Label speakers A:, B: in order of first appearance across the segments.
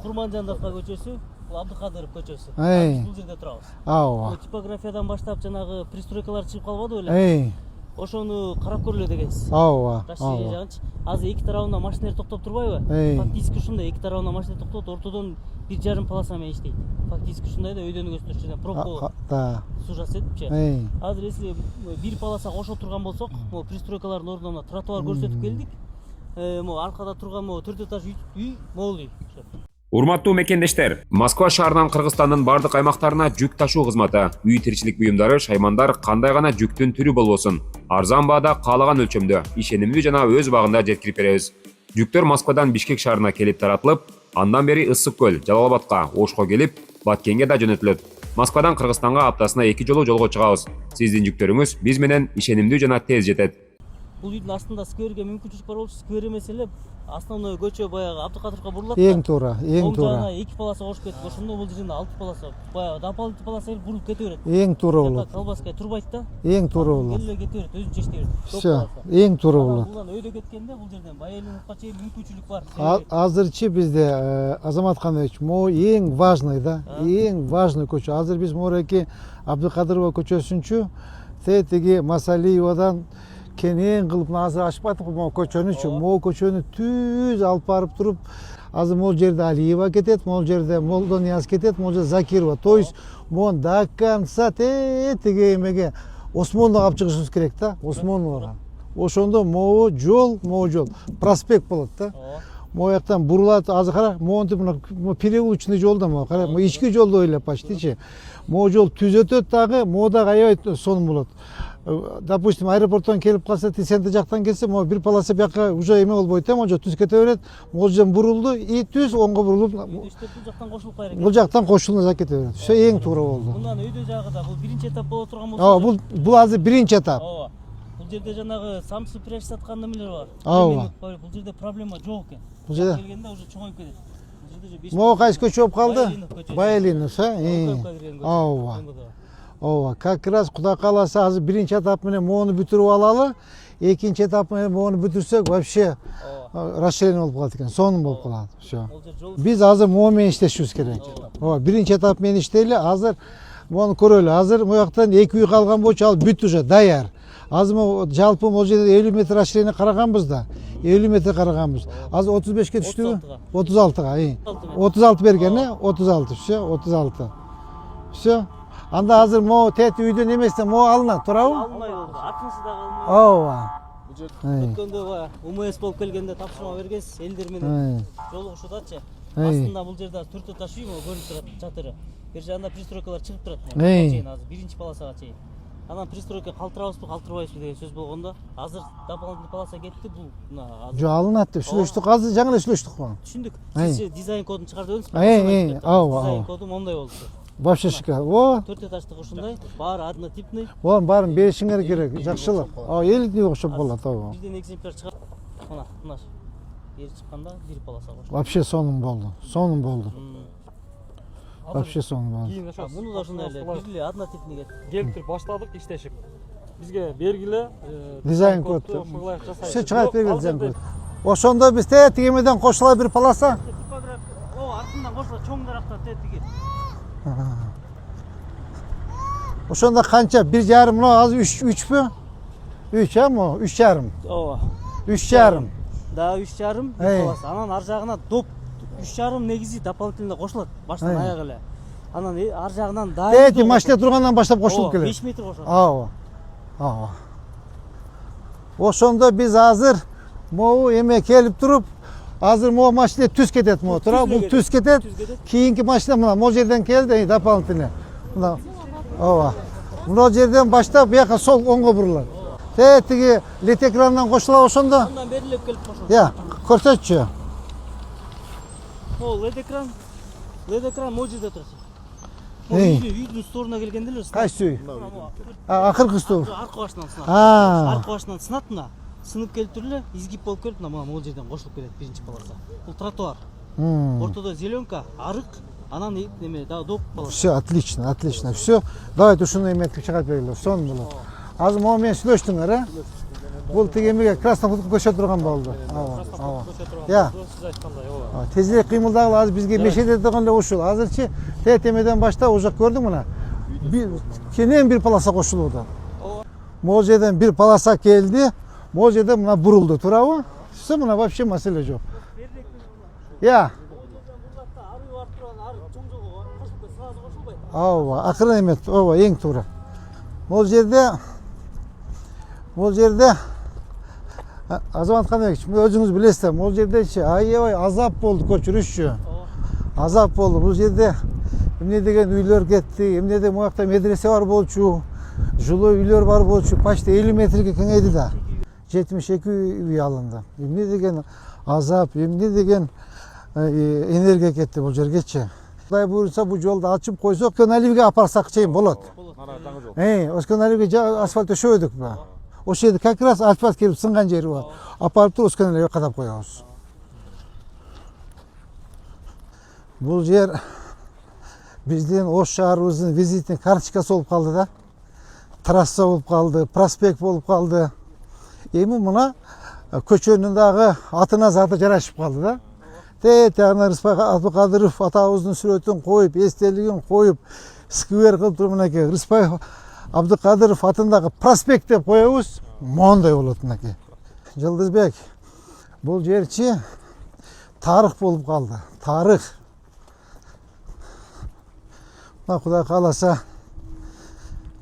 A: Курманжандовка көчөсү, бул Абдыкадыров көчөсү. Бул жерде турабыз.
B: Ооба.
A: Типографиядан баштап жанагы пристройкалар чыгып калбады беле? Ошону карап көрөлү дегенсиз.
B: Ооба.
A: Расширение жагынчы. Азыр эки тарабында машиналар токтоп турбайбы? Фактически ушундай эки тарабында машина токтоп, ортодон 1,5 полоса менен иштейт. Фактически ушундай да өйдөнүк өстүрүшүнөн пробка.
B: Да.
A: Суу жасетипчи. Азыр если бир полоса кошо турган болсок, могу пристройкалардын ордуна тротуар көрсөтүп келдик. Могу аркада турган могу 4 этаж үй, могул үй.
C: Урматтуу мекендештер, Москва шаарынан Кыргызстандын бардык аймактарына жүк ташуу кызматы, үй тиричилик буюмдары, шаймандар кандай гана жүктүн түрү болбосун, арзан баада каалаган өлчөмдө, ишенимдүү жана өз убагында жеткирип беребиз. Жүктөр Москвадан Бишкек шаарына келип таратылып, андан бери Ысык көл, Жалал-Абадка, Ошко келип, Баткенге да жөнөтүлөт. Москвадан Кыргызстанга аптасына 2 жолу жолго чыгабыз. Сиздин жүктөрүңүз биз менен ишенимдүү жана тез жетет.
A: Бул үйдүн астында скверге мүмкүнчүлүк бар болчу, сквер эмес эле основной көчө баягы Абдыкадыровго бурулат.
B: Эң туура, эң туура.
A: Жана 2 полоса кошуп кетип, ошондо бул жерде 6 полоса, баягы дополнительный полоса бурулуп кете берет.
B: Эң туура болот.
A: Колбаска турбайт да.
B: Эң туура болот.
A: Эле кете берет, өзүнчө иштей берет.
B: Всё, эң туура болот.
A: Булдан өйдө кеткенде бул жерден Байалиновго чейин мүмкүнчүлүк бар.
B: Азырчы бизде Азамат Канович, могу эң важный да, эң важный көчө. Азыр биз мореки Абдыкадырова көчөсүнчү тетиги Масалиевадан кенен кылып азыр ашып атып могу көчөнүчү, могу көчөнү түз алып барып туруп, азыр могул жерде Алиева кетет, могул жерде Молдонияз кетет, могул жерде Закирова. То есть могу до конца тетиги эмеге Осмонова алып чыгышыбыз керек да, Осмоновага. Ошондо могу жол, проспект болот да. Могу жактан бурулат, азыр кара, монтип переулочный жол да могу, кара, ички жолду ойлоп почтичи. Могу жол түз өтөт дагы, могу дагы аябай сонун болот. Допустим, аэропорттон келип калса, Тисенте жактан келсе, могу бир полоса бияка уже эме болбойт, могу түз кете берет, могул жерден бурулду, и түз оңго бурулуп,
A: бул жактан кошулуп кайра
B: бул жактан кошулуп кете берет. Все эң туура болду.
A: Мындан өйдө жагы да бул биринчи этап боло турган болсо.
B: Бул азыр биринчи этап.
A: Бул жерде жанагы самсы пряж саткан немелер бар. Бул жерде проблема жок экен. Бул жерде келгенде уже чоңоюп кетет.
B: Могу кайсы көчө болуп калды? Байалинов, Ооба, как раз Кудай кааласа азыр биринчи этап менен могуну бүтүрүп алалы, экинчи этап менен могуну бүтүрсөк вообще расширение болуп калат экен, сонун болуп калат. Всё. Биз азыр могу менен иштешибиз керек. Ооба, биринчи этап менен иштейли, азыр могуну көрөлү. Азыр муяктан 2 үй калган болчу, ал бүт уже даяр. Азыр могу жалпы могул жерде 50 метр расширение караганбыз да. 50 метр караганбыз. Азыр 35ке түштүбү? 36га. 36 берген, 36, всё, 36. Всё. Анда азыр могу тети үйдөн эместен могу алынат, туурабы?
A: Алынбай болду. Артынсы дагы алынбай.
B: Ооба.
A: Өткөндө баягы УМС болуп келгенде тапшырма бергенсиз, элдер менен жолугушуудачы. Астында бул жерде 4 этаж үй могу көрүнүп турат, чатыры. Бер жагында пристройкалар чыгып турат. Азыр биринчи полосага чейин. Анан пристройка калтырабызбы, калтырбайбызбы деген сөз болгондо, азыр дополнительный полоса кетти, бул
B: Жок, алынат деп сүйлөштүк. Азыр жаңы эле сүйлөштүк го.
A: Түшүндүк. Сиз дизайн кодун чыгарып өтсүңүз. Дизайн коду мондай болду.
B: Вообще шикар. О,
A: 4 этаждык ушундай, баары однотипный.
B: Онун баарын беришиңер керек, жакшылык. Элдин окшоп болот, ооба.
A: Бирден экземпляр чыгат. Мына эр чыкканда бир полоса кошту.
B: Вообще сонун болду. Сонун болду. Вообще сонун болду.
A: Муну да ушундай эле, бир однотипный кетти.
D: Келип баштадык иштешип. Бизге бергиле
B: дизайн код. Все чыгарып бергиле дизайн код. Ошондо биз тетиги эмеден кошула бир полоса.
A: Артынан кошула чоң дарактан тетиги.
B: Ошондо канча? 1,5 мына азыр 3пү? 3 му? 3,5.
A: Ооба.
B: 3,5.
A: Да, 3,5 полоса. Анан ар жагына доп 3,5 негизи дополнительно кошулат баштан аяк эле. Анан ар жагынан да.
B: Тети машина тургандан баштап кошулуп келет.
A: 5 метр кошот.
B: Ооба. Ошондо биз азыр могу эме келип туруп, азыр могу машина түз кетет могу, туурабы? Бул түз кетет. Кийинки машина мына могу жерден келди, дополнительно. Мына. Ооба. Мына жерден баштап бияка сол оңго бурулат. Тетиги лед экрандан кошулабы ошондо?
A: Андан берилип келип кошулат.
B: Я, көрсөтчү.
A: О, лед экран могу жерде турат. Үйдүн сторуна келгенде эле.
B: Кайсы үй? Акыркы стол.
A: Арка башынан сынат. Арка башынан сынат мына. Сынып келип туруп эле, изгип болуп келип, мына могул жерден кошулуп келет биринчи полоса. Бул тротуар. Ортодо зеленка, арык, анан неме, да, доп полоса.
B: Все, отлично, Все. Давайте ушуну эметип чыгарып бергиле. Сонун болот. Азыр могу менен сүйлөштүңөр, Бул тегемеге Краснофутка көчө турган болду. Ооба. Я.
D: Сиз айткандай, ооба.
B: Тезирээк кыймылдагыла азыр бизге мешеде турган эле ушул. Азырчы темеден баштап ужак көрдүң мына. Кенен бир полоса кошулууда. Могул жерден бир полоса келди. Могул жерден мына бурулду, туурабы? Все, мына вообще маселе жок. Я. Ооба, акырын эмес, ооба, эң туура. Могул жерде Азамат Канбекович, өзүңүз билесиз, могул жердечи аябай азап болду, көчүрүшчү. Азап болду. Бул жерде эмне деген үйлөр кетти, эмне деген моякта медресе бар болчу, жылуу үйлөр бар болчу, почти 50 метрге кеңейди да. 72 үй алынды. Эмне деген азап, эмне деген энергия кетти бул жергечи. Кудай буйрса бул жолду ачып койсок, Өскөн-Алиевге апарсак чейин болот. Өскөн-Алиевге асфальт төшөбөдүк ба? Ошол жерде как раз асфальт келип сынган жери бар. Апарып туруп Өскөн-Алиевге кадап коебуз. Бул жер биздин Ош шаарыбыздын визитный карточкасы болуп калды да. Трасса болуп калды, проспект болуп калды. Эми мына көчөнүн дагы атына заты жарашып калды да. Ана Рыспай Абдыкадыров атабыздын сүрөтүн коюп, эстелигин коюп, сквер кылып туруп мынакей Рыспай Абдыкадыров атындагы проспект деп коебуз, моундай болот мынакей. Жылдызбек, бул жерчи тарых болуп калды. Тарых. Мына Кудай кааласа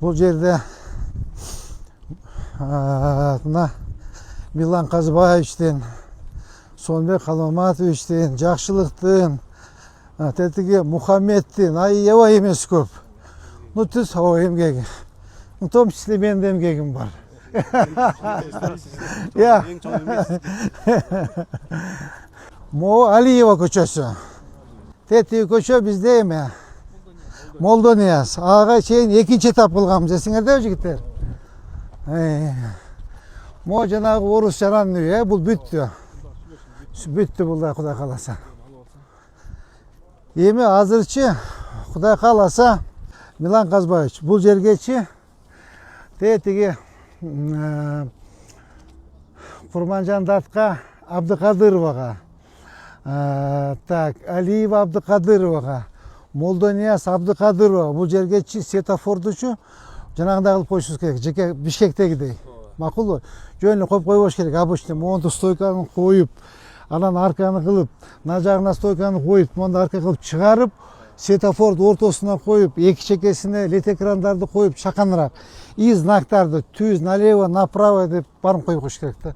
B: бул жерде мына Милан Казыбаевичтин, Сонбек Калмаматовичтин, Жакшылыктын, тетиги Мухаммедтин аябай эмес көп. Түз эмгеги. В том числе менин да эмгегим бар. Мо Алиева көчөсү. Тетиги көчө бизде эме. Молдонияс. Ага чейин экинчи этап кылганбыз, эсиңердеби жигиттер? Мо жанагы орус жаран үй, бул бүттү. Бүттү бул да Кудай кааласа. Эми азырчы Кудай кааласа Милан Казбаевич бул жергечи тетиги Курманжан Датка Абдыкадыровага, так, Алиева Абдыкадыровага, Молдонияс Абдыкадырова бул жергечи светофордучу жанагындай кылып коюшубуз керек, жеке Бишкектегидей. Макулбу? Жөн эле коюп койбош керек, обычный монту стойканы коюп, анан арканы кылып, мына жагына стойканы коюп, монда арка кылып чыгарып, светофорду ортосуна коюп, эки чекесине лед экрандарды коюп, чаканыраак и знактарды түз налево, направо деп барып коюп коюш керек да.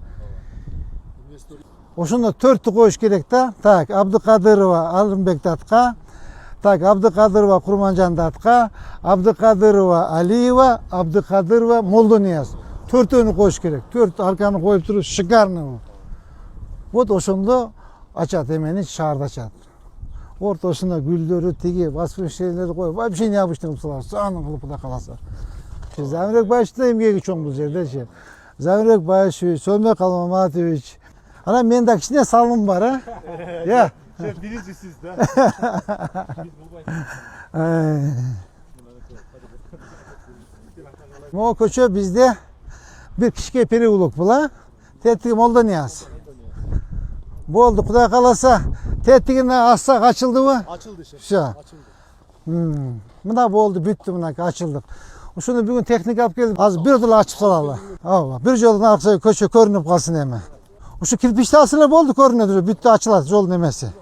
B: Ошондо 4тү коюш керек да. Так, Абдыкадырова Алымбек Датка, так, Абдыкадырова Курманжан Датка, Абдыкадырова Алиева, Абдыкадырова Молдонияс. 4төөнү коюш керек. 4 арканы коюп туруп шикарный. Вот ошондо ачат эмени, шаарды ачат. Ортосуна гүлдөрү тиги, воскрешениелерди коюп, вообще необычный кылып салат. Анын кылып Кудай кааласа. Замирбек Байчтын эмгеги чоң бул жердечи. Замирбек Байчевич, Сонбек Калмаматович. Анан мен да кичине салым бар, Я.
D: Биринчи сиз да.
B: Могу көчө бизде бир кичке переулок була. Тетиги Молдонияс. Болду, Кудай кааласа, тетигине ассак ачылдыбы?
D: Ачылды.
B: Все. Мына болду, бүттү, мына ачылдык. Ушуну бүгүн техника алып келип, азыр бир жолу ачып салалы. Ооба, бир жолдун аркасы көчө көрүнүп калсын эми. Ушу кирпичти алса эле болду, көрүнөт уже, бүттү, ачылат жолдун эмеси.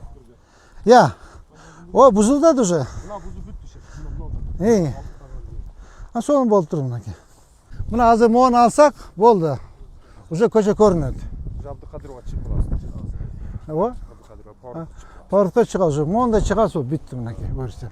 B: Я. О, бузулду уже.
D: Мына бузу бүттү.
B: Сону болуп тур мынакей. Мына азыр моуну алсак, болду. Уже көчө көрүнөт.
D: Абдыкадырова чыгып каласыз.
B: Ооба.
D: Абдыкадырова
B: Порутка чыга уже. Моунда чыгасы бүттү мынакей, көрсөң.